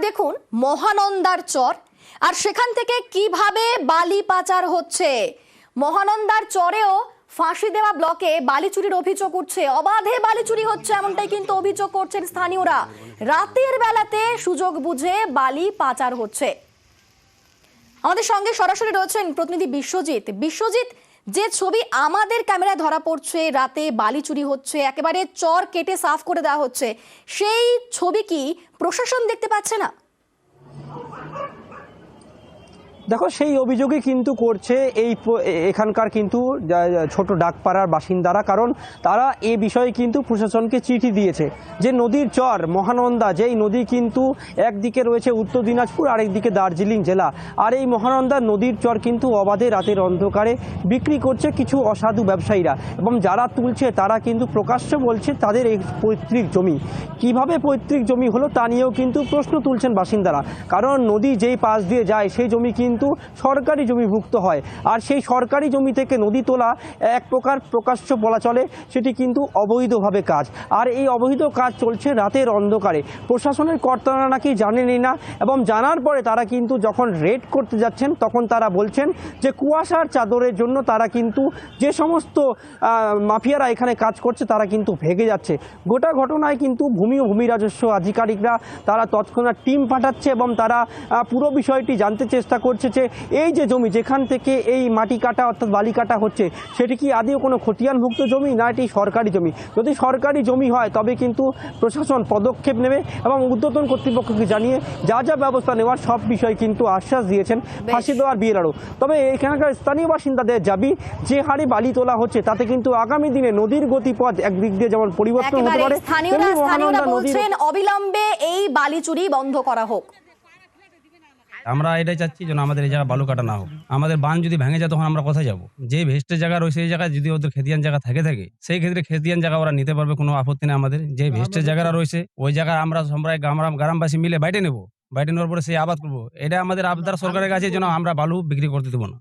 দেখুন মহানন্দার চর, আর সেখান থেকে কিভাবে বালি পাচার হচ্ছে। মহানন্দার চরেও ফাঁসি দেওয়া ব্লকে বালি চুরির অভিযোগ উঠছে, অবাধে বালি চুরি হচ্ছে এমনটাই কিন্তু অভিযোগ করছেন স্থানীয়রা। রাতের বেলাতে সুযোগ বুঝে বালি পাচার হচ্ছে। আমাদের সঙ্গে সরাসরি রয়েছেন প্রতিনিধি বিশ্বজিৎ। যে ছবি আমাদের ক্যামেরায় ধরা পড়ছে, রাতে বালি চুরি হচ্ছে, একেবারে চর কেটে সাফ করে দেওয়া হচ্ছে, সেই ছবি কি প্রশাসন দেখতে পাচ্ছে না? দেখো, সেই অভিযোগই কিন্তু করছে এখানকার কিন্তু ছোট ডাকপাড়ার বাসিন্দারা, কারণ তারা এ বিষয়ে কিন্তু প্রশাসনকে চিঠি দিয়েছে যে নদীর চর মহানন্দা, যেই নদী কিন্তু একদিকে রয়েছে উত্তর দিনাজপুর, আরেকদিকে দার্জিলিং জেলা, আর এই মহানন্দা নদীর চর কিন্তু অবাধে রাতের অন্ধকারে বিক্রি করছে কিছু অসাধু ব্যবসায়ীরা, এবং যারা তুলছে তারা কিন্তু প্রকাশ্য বলছে তাদের এই পৈতৃক জমি। কিভাবে পৈতৃক জমি হলো তা নিয়েও কিন্তু প্রশ্ন তুলছেন বাসিন্দারা, কারণ নদী যেই পাশ দিয়ে যায় সেই জমি কিন্তু সরকারি জমিভুক্ত হয়, আর সেই সরকারি জমি থেকে নদী তোলা এক প্রকার প্রকাশ্য বলা চলে সেটি কিন্তু অবৈধভাবে কাজ, আর এই অবৈধ কাজ চলছে রাতের অন্ধকারে। প্রশাসনের কর্তারা নাকি জানেনই না, এবং জানার পরে তারা কিন্তু যখন রেড করতে যাচ্ছেন তখন তারা বলছেন যে কুয়াশার চাদরের জন্য তারা কিন্তু যে সমস্ত মাফিয়ারা এখানে কাজ করছে তারা কিন্তু ভেগে যাচ্ছে। গোটা ঘটনায় কিন্তু ভূমি ও ভূমি রাজস্ব আধিকারিকরা তারা তৎক্ষণাৎ টিম পাঠাচ্ছে, এবং তারা পুরো বিষয়টি জানতে চেষ্টা করছে যে এই যে জমি যেখান থেকে এই মাটি কাটা অর্থাৎ বালি কাটা হচ্ছে সেটি কি আদৌ কোনো খতিয়ানভুক্ত জমি না এটি সরকারি জমি। যদি সরকারি জমি হয় তবে কিন্তু প্রশাসন পদক্ষেপ নেবে এবং ঊর্ধ্বতন কর্তৃপক্ষকে জানিয়ে যা যা ব্যবস্থা নেওয়ার সব বিষয় কিন্তু আশ্বাস দিয়েছেন ফাঁসি দেওয়ার বিএলআরও। তবে এখানকার স্থানীয় বাসিন্দাদের দাবি যে হারে বালি তোলা হচ্ছে তাতে কিন্তু আগামী দিনে নদীর গতিপথ একদিক দিয়ে যেমন পরিবর্তন হতে পারে, স্থানীয়রা বলছেন অবিলম্বে এই বালি চুরি বন্ধ করা হোক। আমরা এটাই চাচ্ছি যেন আমাদের এই জায়গা বালু কাটা না হোক। আমাদের বাঁধ যদি ভেঙে যায় তখন আমরা কোথায় যাবো? যে ভেস্টের জায়গা রয়েছে সেই জায়গায় যদি ওদের খেতিয়ান জায়গা থাকে সেই ক্ষেত্রে খেতিয়ান জায়গা ওরা নিতে পারবে, কোনো আপত্তি নেই আমাদের। যে ভেস্টের জায়গাটা রয়েছে ওই জায়গায় আমরা সবাই গ্রামবাসী মিলে বাইটে নেবো, বাইটে নেওয়ার পরে সেই আবাদ করবো। এটা আমাদের আবদার সরকারের কাছে, যেন আমরা বালু বিক্রি করতে দেবো না।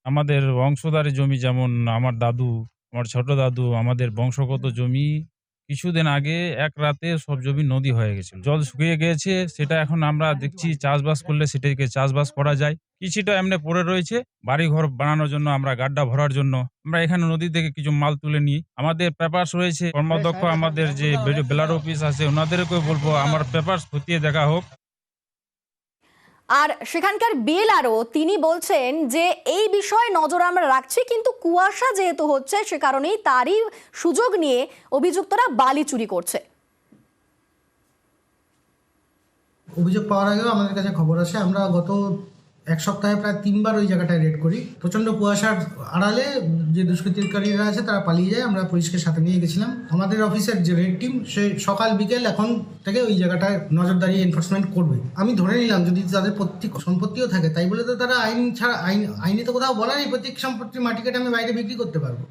আমাদের বংশধারী জমি, যেমন আমার দাদু, আমার ছোট দাদু, আমাদের বংশগত জমি কিছুদিন আগে এক রাতে সব জমি নদী হয়ে গেছিল, জল শুকিয়ে গিয়েছে। সেটা এখন আমরা দেখছি চাষবাস করলে সেটাকে চাষবাস করা যায়। কিছুটা এমনি পড়ে রয়েছে বাড়ি ঘর বানানোর জন্য, আমরা গাড্ডা ভরার জন্য আমরা এখানে নদী থেকে কিছু মাল তুলে নিই। আমাদের পেপারস রয়েছে, কর্মদক্ষ আমাদের যে বেলার অফিস আছে ওনাদেরকে বলবো আমার পেপারস খতিয়ে দেখা হোক। আর সেখানকার বিএলআরও তিনি বলছেন যে এই বিষয়ে নজর আমরা রাখছি, কিন্তু কুয়াশা যেহেতু হচ্ছে সে কারণেই তারই সুযোগ নিয়ে অভিযুক্তরা বালি চুরি করছে। অভিযোগ পাওয়ার আগেও আমাদের কাছে খবর আছে। আমরা গত এক সপ্তাহে প্রায় 3 বার ওই জায়গাটায় রেড করি। প্রচণ্ড কুয়াশার আড়ালে যে দুষ্কৃতিকারীরা আছে তারা পালিয়ে যায়, আমরা পুলিশকে সাথে নিয়ে গেছিলাম। আমাদের অফিসের যে রেড টিম সে সকাল বিকেল এখন থেকে ওই জায়গাটায় নজরদারি এনফোর্সমেন্ট করবে। আমি ধরে নিলাম যদি তাদের প্রত্যেক সম্পত্তিও থাকে তাই বলে তো তারা আইন ছাড়া আইনে তো কোথাও বলা নেই প্রত্যেক সম্পত্তির মাটি কেটে আমি বাইরে বিক্রি করতে পারবো।